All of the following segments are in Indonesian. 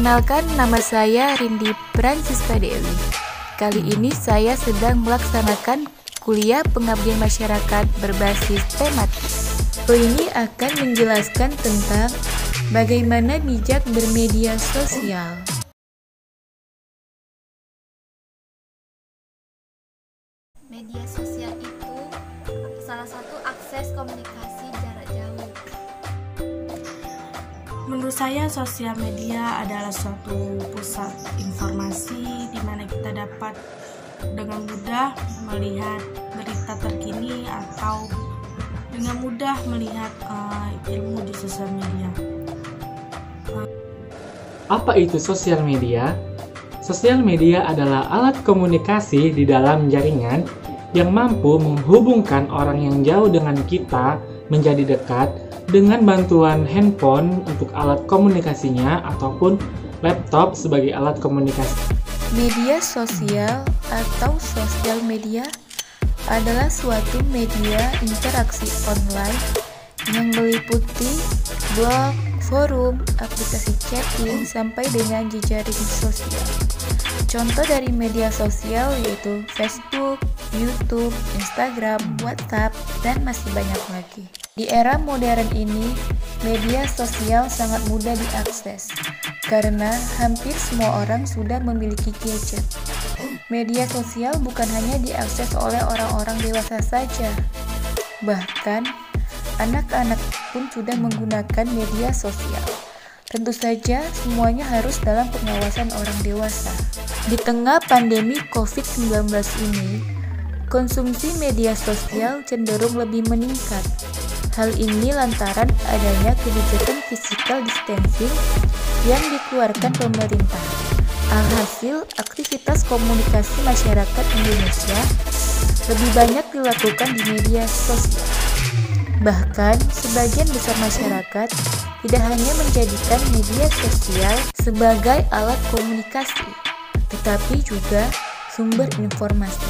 Perkenalkan, nama saya Rindi Francisca Dewi. Kali ini saya sedang melaksanakan kuliah pengabdian masyarakat berbasis tematis. Ini akan menjelaskan tentang bagaimana bijak bermedia sosial. Media sosial itu salah satu akses komunikasi jarak jauh. Menurut saya sosial media adalah suatu pusat informasi di mana kita dapat dengan mudah melihat berita terkini atau dengan mudah melihat ilmu di sosial media. Apa itu sosial media? Sosial media adalah alat komunikasi di dalam jaringan yang mampu menghubungkan orang yang jauh dengan kita menjadi dekat dengan bantuan handphone untuk alat komunikasinya ataupun laptop sebagai alat komunikasi. Media sosial atau sosial media adalah suatu media interaksi online yang meliputi blog, forum, aplikasi chatting, sampai dengan jejaring sosial. Contoh dari media sosial yaitu Facebook, YouTube, Instagram, WhatsApp, dan masih banyak lagi. Di era modern ini, media sosial sangat mudah diakses karena hampir semua orang sudah memiliki gadget. Media sosial bukan hanya diakses oleh orang-orang dewasa saja, bahkan anak-anak pun sudah menggunakan media sosial. Tentu saja semuanya harus dalam pengawasan orang dewasa. Di tengah pandemi COVID-19 ini, konsumsi media sosial cenderung lebih meningkat. Hal ini lantaran adanya kebijakan physical distancing yang dikeluarkan pemerintah. Alhasil, aktivitas komunikasi masyarakat Indonesia lebih banyak dilakukan di media sosial. Bahkan, sebagian besar masyarakat tidak hanya menjadikan media sosial sebagai alat komunikasi, tetapi juga sumber informasi.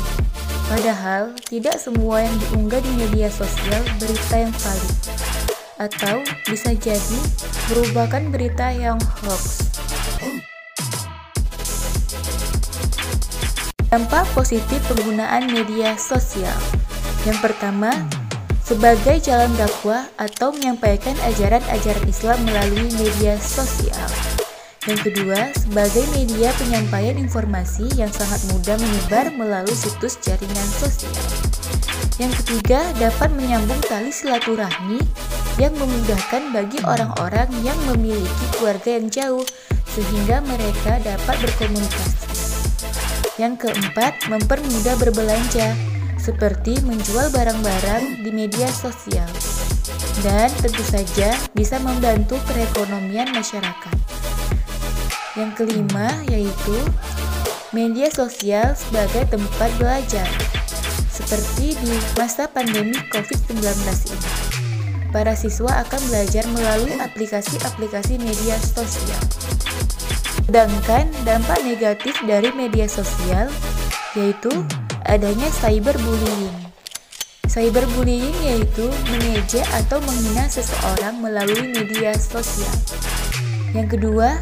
Padahal, tidak semua yang diunggah di media sosial berita yang valid, atau bisa jadi merupakan berita yang hoax. Dampak positif penggunaan media sosial. Yang pertama, sebagai jalan dakwah atau menyampaikan ajaran-ajaran Islam melalui media sosial. Yang kedua, sebagai media penyampaian informasi yang sangat mudah menyebar melalui situs jaringan sosial. Yang ketiga, dapat menyambung tali silaturahmi yang memudahkan bagi orang-orang yang memiliki keluarga yang jauh, sehingga mereka dapat berkomunikasi. Yang keempat, mempermudah berbelanja, seperti menjual barang-barang di media sosial. Dan tentu saja bisa membantu perekonomian masyarakat. Yang kelima yaitu media sosial sebagai tempat belajar. Seperti di masa pandemi COVID-19 ini, para siswa akan belajar melalui aplikasi-aplikasi media sosial. Sedangkan dampak negatif dari media sosial yaitu adanya cyberbullying. Cyberbullying yaitu mengejek atau menghina seseorang melalui media sosial. Yang kedua,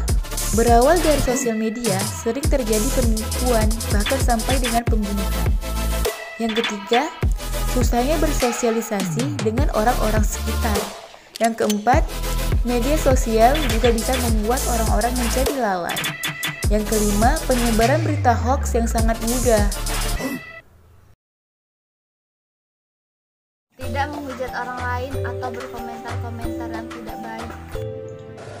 berawal dari sosial media, sering terjadi penipuan, bahkan sampai dengan pembunuhan. Yang ketiga, susahnya bersosialisasi dengan orang-orang sekitar. Yang keempat, media sosial juga bisa membuat orang-orang menjadi lalai. Yang kelima, penyebaran berita hoax yang sangat mudah. Tidak menghujat orang lain atau berkomentar-komentar yang tidak baik.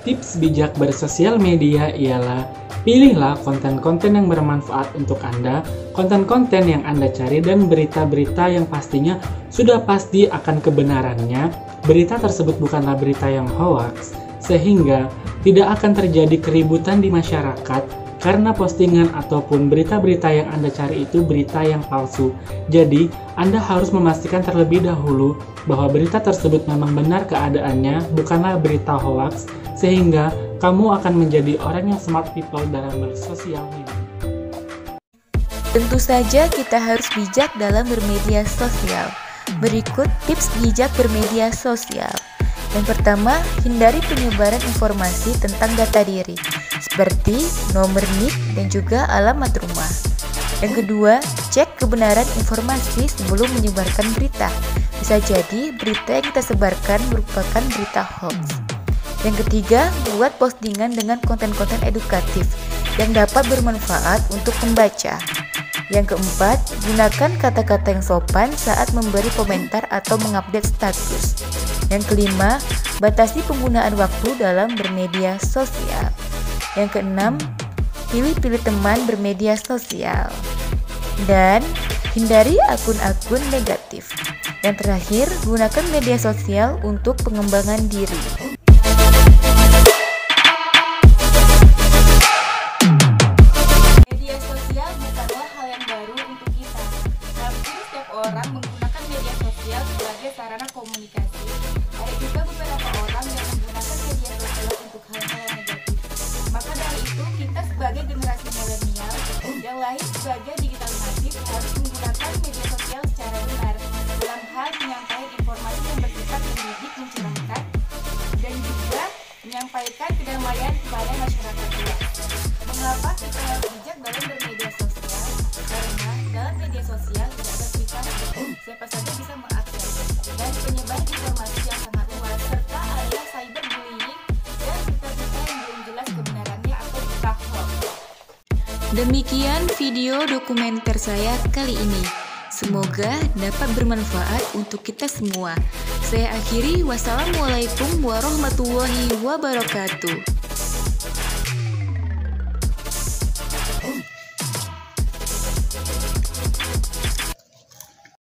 Tips bijak bersosial media ialah pilihlah konten-konten yang bermanfaat untuk Anda, konten-konten yang Anda cari, dan berita-berita yang pastinya sudah pasti akan kebenarannya. Berita tersebut bukanlah berita yang hoax, sehingga tidak akan terjadi keributan di masyarakat karena postingan ataupun berita-berita yang Anda cari itu berita yang palsu. Jadi, Anda harus memastikan terlebih dahulu bahwa berita tersebut memang benar keadaannya, bukanlah berita hoax, sehingga kamu akan menjadi orang yang smart people dalam bersosial media. Tentu saja kita harus bijak dalam bermedia sosial. Berikut tips bijak bermedia sosial. Yang pertama, hindari penyebaran informasi tentang data diri, seperti nomor NIK dan juga alamat rumah. Yang kedua, cek kebenaran informasi sebelum menyebarkan berita. Bisa jadi berita yang kita sebarkan merupakan berita hoax. Yang ketiga, buat postingan dengan konten-konten edukatif yang dapat bermanfaat untuk pembaca. Yang keempat, gunakan kata-kata yang sopan saat memberi komentar atau mengupdate status. Yang kelima, batasi penggunaan waktu dalam bermedia sosial. Yang keenam, pilih-pilih teman bermedia sosial. Dan hindari akun-akun negatif. Yang terakhir, gunakan media sosial untuk pengembangan diri. Media sosial bukanlah hal yang baru untuk kita, tapi setiap orang menggunakan media sosial sebagai sarana komunikasi. Ada juga beberapa orang yang menggunakan media sosial untuk hal-hal yang negatif. Maka dari itu, kita sebagai generasi milenial yang lahir sebagai digital native harus menggunakan media sosial secara benar dalam hal menyampaikan informasi yang bersifat mendidik, mencerahkan, dan juga menyampaikan kedamaian kepada masyarakat luas. Mengapa kita harus bijak dalam bermedia sosial? Karena dalam media sosial tidak ada privasi, siapa saja bisa mengakses, dan penyebaran informasi yang sangat luas, serta ada cyberbullying dan berita-berita yang belum jelas kebenarannya atau berita hoax. Demikian video dokumenter saya kali ini. Semoga dapat bermanfaat untuk kita semua. Saya akhiri, wassalamualaikum warahmatullahi wabarakatuh.